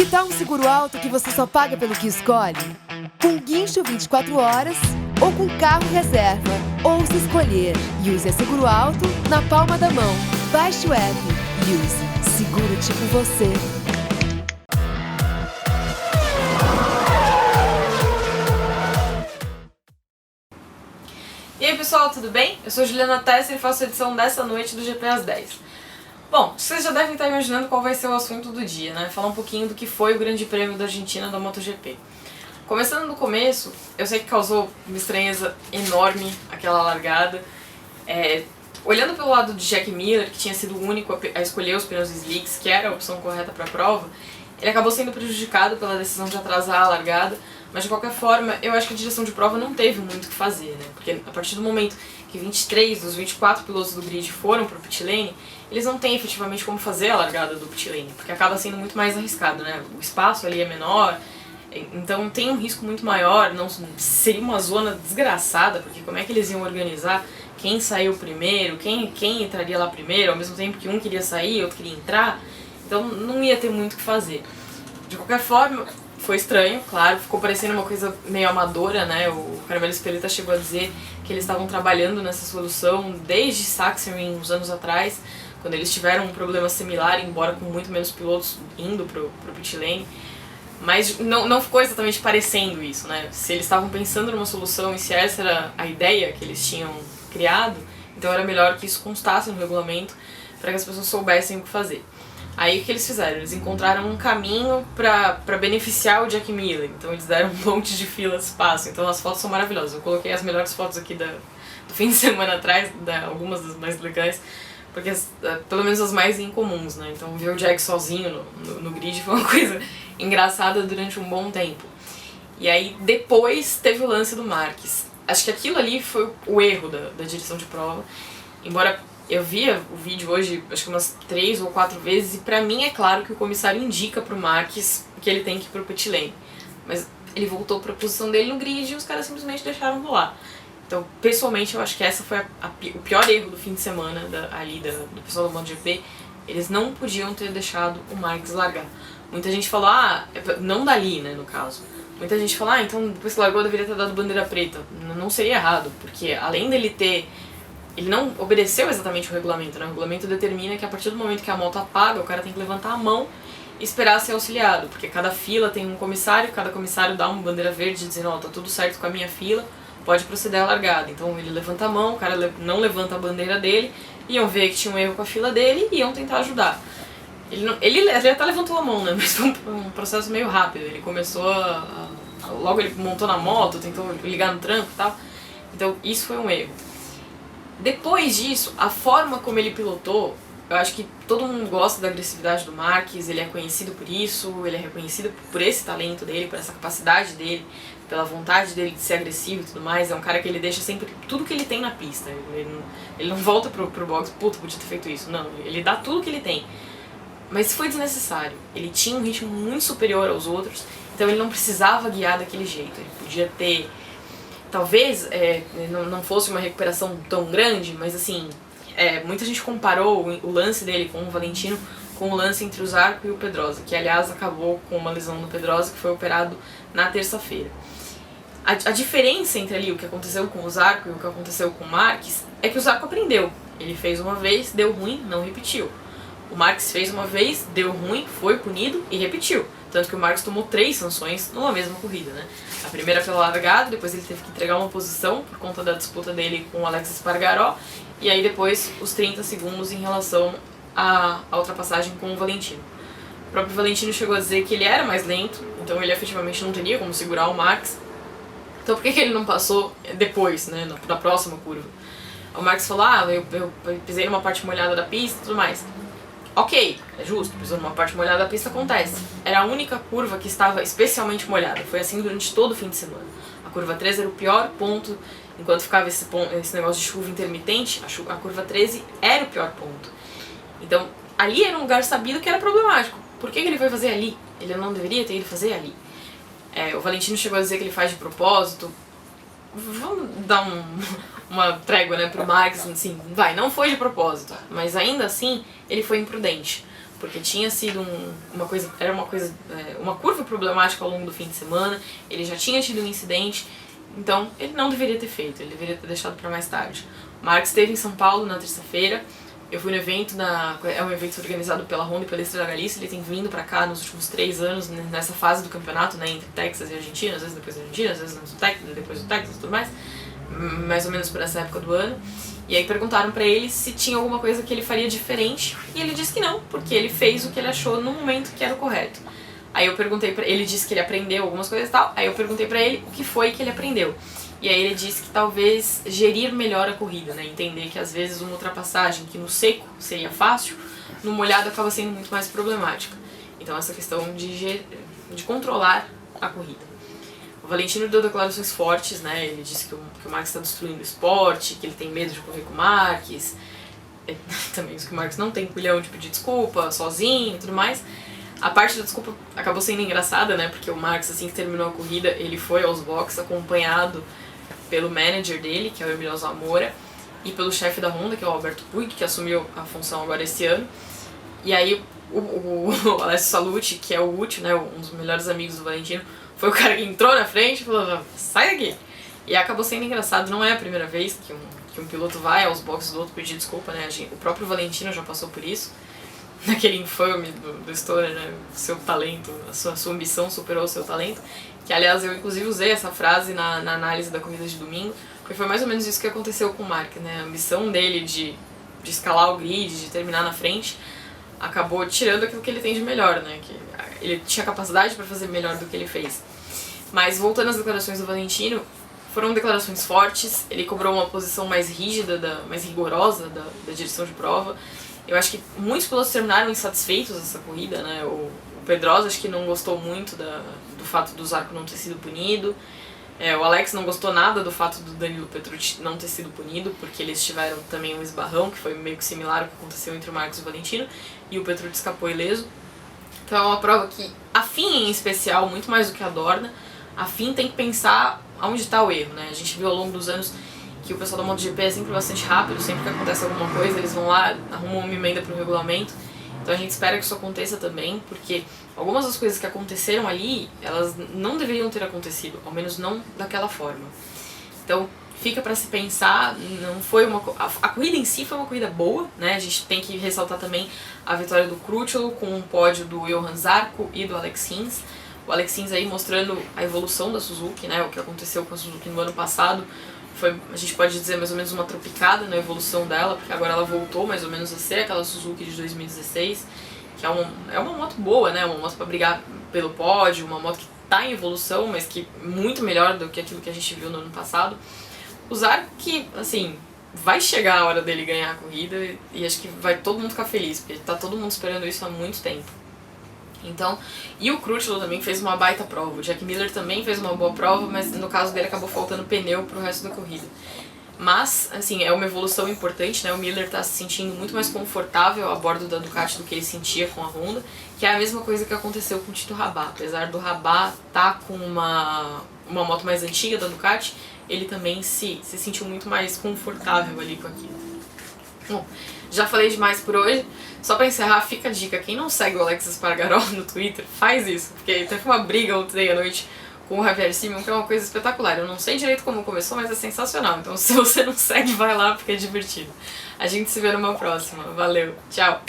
Que tal um seguro alto que você só paga pelo que escolhe? Com guincho 24 horas ou com carro reserva? Ou se escolher, Use é seguro alto na palma da mão. Baixe o app. Use. Seguro tipo você. E aí pessoal, tudo bem? Eu sou Juliana Tesser e faço a edição dessa noite do GP às 10. Bom, vocês já devem estar imaginando qual vai ser o assunto do dia, né? Falar um pouquinho do que foi o Grande Prêmio da Argentina da MotoGP. Começando do começo, eu sei que causou uma estranheza enorme aquela largada. Olhando pelo lado de Jack Miller, que tinha sido o único a escolher os pneus slicks, que era a opção correta para a prova, ele acabou sendo prejudicado pela decisão de atrasar a largada, mas de qualquer forma, eu acho que a direção de prova não teve muito o que fazer, né? Porque a partir do momento que 23 dos 24 pilotos do grid foram para o pit lane, eles não têm efetivamente como fazer a largada do pit lane, porque acaba sendo muito mais arriscado, né? O espaço ali é menor, então tem um risco muito maior, não seria uma zona desgraçada, porque como é que eles iam organizar quem saiu primeiro, quem entraria lá primeiro, ao mesmo tempo que um queria sair, outro queria entrar, então não ia ter muito o que fazer. De qualquer forma, foi estranho, claro, ficou parecendo uma coisa meio amadora, né? O Carmelo Espeleta chegou a dizer que eles estavam trabalhando nessa solução desde Sachsenring, uns anos atrás, quando eles tiveram um problema similar, embora com muito menos pilotos indo pro pit lane. Mas não ficou exatamente parecendo isso, né? Se eles estavam pensando numa solução e se essa era a ideia que eles tinham criado, então era melhor que isso constasse no regulamento para que as pessoas soubessem o que fazer. Aí o que eles fizeram? Eles encontraram um caminho para beneficiar o Jack Miller, então eles deram um monte de fila de espaço, então as fotos são maravilhosas. Eu coloquei as melhores fotos aqui do fim de semana atrás, algumas das mais legais, porque pelo menos as mais incomuns, né? Então ver o Jack sozinho no grid foi uma coisa engraçada durante um bom tempo. E aí depois teve o lance do Marques. Acho que aquilo ali foi o erro da direção de prova, embora eu via o vídeo hoje, acho que umas 3 ou 4 vezes, e pra mim é claro que o comissário indica pro Marques que ele tem que ir pro pit lane. Mas ele voltou pra posição dele no grid e os caras simplesmente deixaram rolar. Então, pessoalmente, eu acho que essa foi o pior erro do fim de semana do pessoal do MotoGP. Eles não podiam ter deixado o Marques largar. Muita gente falou, não dali, né, no caso. Muita gente falou, então depois que largou deveria ter dado bandeira preta. Não seria errado, porque além dele ter... Ele não obedeceu exatamente o regulamento, né? O regulamento determina que a partir do momento que a moto apaga, o cara tem que levantar a mão e esperar ser auxiliado, porque cada fila tem um comissário, cada comissário dá uma bandeira verde dizendo, tá tudo certo com a minha fila, pode proceder à largada. Então ele levanta a mão, o cara não levanta a bandeira dele, iam ver que tinha um erro com a fila dele e iam tentar ajudar. Ele até levantou a mão, né? Mas foi um processo meio rápido. Ele começou logo ele montou na moto, tentou ligar no tranco e tal. Então isso foi um erro. Depois disso, a forma como ele pilotou, eu acho que todo mundo gosta da agressividade do Marques, ele é conhecido por isso, ele é reconhecido por esse talento dele, por essa capacidade dele, pela vontade dele de ser agressivo e tudo mais. É um cara que ele deixa sempre tudo que ele tem na pista, ele não volta pro box, puta, podia ter feito isso, não, ele dá tudo que ele tem. Mas foi desnecessário, ele tinha um ritmo muito superior aos outros, então ele não precisava guiar daquele jeito, ele podia ter... Talvez não fosse uma recuperação tão grande, mas assim, muita gente comparou o lance dele com o Valentino com o lance entre o Zarco e o Pedrosa, que aliás acabou com uma lesão no Pedrosa que foi operado na terça-feira. A diferença entre ali o que aconteceu com o Zarco e o que aconteceu com o Marques é que o Zarco aprendeu. Ele fez uma vez, deu ruim, não repetiu. O Marques fez uma vez, deu ruim, foi punido e repetiu. Tanto que o Marques tomou 3 sanções numa mesma corrida, né? A primeira pela largada, depois ele teve que entregar uma posição por conta da disputa dele com o Alex Espargaró, e aí depois os 30 segundos em relação à ultrapassagem com o Valentino. O próprio Valentino chegou a dizer que ele era mais lento, então ele efetivamente não teria como segurar o Marques. Então por que ele não passou depois, né, na próxima curva? O Marques falou, eu pisei numa parte molhada da pista e tudo mais. Ok, é justo, pisou numa parte molhada da pista, acontece. Era a única curva que estava especialmente molhada, foi assim durante todo o fim de semana. A curva 13 era o pior ponto, enquanto ficava esse negócio de chuva intermitente, a curva 13 era o pior ponto. Então, ali era um lugar sabido que era problemático. Por que ele foi fazer ali? Ele não deveria ter ido fazer ali. O Valentino chegou a dizer que ele faz de propósito. Vamos dar uma trégua, né, pro Marques, assim, não foi de propósito, mas ainda assim ele foi imprudente, porque tinha sido uma curva problemática ao longo do fim de semana, ele já tinha tido um incidente, então ele não deveria ter feito, ele deveria ter deixado para mais tarde. O Marc esteve em São Paulo na terça-feira, eu fui no evento, é um evento organizado pela Honda e pela Estrela Galícia, ele tem vindo pra cá nos últimos 3 anos, nessa fase do campeonato, né, entre Texas e Argentina, às vezes depois da Argentina, às vezes no Texas, depois do Texas e tudo mais ou menos por essa época do ano. E aí perguntaram pra ele se tinha alguma coisa que ele faria diferente, e ele disse que não, porque ele fez o que ele achou no momento que era o correto. Aí eu perguntei pra ele, disse que ele aprendeu algumas coisas e tal, aí eu perguntei pra ele o que foi que ele aprendeu. E aí ele disse que talvez gerir melhor a corrida, né? Entender que às vezes uma ultrapassagem que no seco seria fácil, no molhado acaba sendo muito mais problemática. Então essa questão de controlar a corrida. O Valentino deu declarações fortes, né? Ele disse que o Marc está destruindo o esporte, que ele tem medo de correr com o Marques. Também disse que o Marques não tem culhão de pedir desculpa, sozinho e tudo mais. A parte da desculpa acabou sendo engraçada, né? Porque o Marques, assim que terminou a corrida, ele foi aos boxes acompanhado pelo manager dele, que é o Emilio Zamora, e pelo chefe da Honda, que é o Alberto Puig, que assumiu a função agora esse ano. E aí o Alessio Salluti, que é o último, né, um dos melhores amigos do Valentino, foi o cara que entrou na frente e falou, sai daqui! E acabou sendo engraçado, não é a primeira vez que um piloto vai aos boxes do outro pedir desculpa, né? O próprio Valentino já passou por isso, naquele infame do Stoner, né? Seu talento, a sua ambição superou o seu talento. Que, aliás, eu inclusive usei essa frase na análise da corrida de domingo, porque foi mais ou menos isso que aconteceu com o Marc, né? A ambição dele de escalar o grid, de terminar na frente, acabou tirando aquilo que ele tem de melhor, né? Que ele tinha capacidade para fazer melhor do que ele fez. Mas, voltando às declarações do Valentino, foram declarações fortes, ele cobrou uma posição mais rígida, mais rigorosa da direção de prova. Eu acho que muitos pilotos terminaram insatisfeitos dessa corrida, né? O Pedrosa acho que não gostou muito do fato do Zarco não ter sido punido. O Alex não gostou nada do fato do Danilo Petrucci não ter sido punido, porque eles tiveram também um esbarrão, que foi meio que similar ao que aconteceu entre o Marcos e o Valentino, e o Petrucci escapou ileso. Então é uma prova que a FIM em especial, muito mais do que a Dorna, a FIM tem que pensar onde está o erro, né? A gente viu ao longo dos anos que o pessoal da MotoGP é sempre bastante rápido, sempre que acontece alguma coisa, eles vão lá, arrumam uma emenda para o regulamento. Então a gente espera que isso aconteça também, porque algumas das coisas que aconteceram ali, elas não deveriam ter acontecido, ao menos não daquela forma. Então fica para se pensar, não foi a corrida em si foi uma corrida boa, né? A gente tem que ressaltar também a vitória do Crutchlow com o pódio do Johan Zarco e do Alex Rins. O Alex Rins aí mostrando a evolução da Suzuki, né? O que aconteceu com a Suzuki no ano passado foi, a gente pode dizer, mais ou menos uma tropicada na evolução dela, porque agora ela voltou mais ou menos a ser aquela Suzuki de 2016, que é uma moto boa, né? Uma moto para brigar pelo pódio, uma moto que está em evolução, mas que é muito melhor do que aquilo que a gente viu no ano passado. O Zarco que, assim, vai chegar a hora dele ganhar a corrida e acho que vai todo mundo ficar feliz, porque tá todo mundo esperando isso há muito tempo. Então, e o Crutchlow também fez uma baita prova. O Jack Miller também fez uma boa prova, mas no caso dele acabou faltando pneu pro resto da corrida. Mas, assim, é uma evolução importante, né? O Miller tá se sentindo muito mais confortável a bordo da Ducati do que ele sentia com a Honda, que é a mesma coisa que aconteceu com o Tito Rabat. Apesar do Rabat tá com uma moto mais antiga da Ducati, ele também se sentiu muito mais confortável ali com aquilo. Bom, já falei demais por hoje. Só pra encerrar, fica a dica, quem não segue o Alex Espargaró no Twitter, faz isso, porque teve uma briga ontem à noite com o Javier Simon, que é uma coisa espetacular. Eu não sei direito como começou, mas é sensacional. Então se você não segue, vai lá, porque é divertido. A gente se vê numa próxima. Valeu, tchau!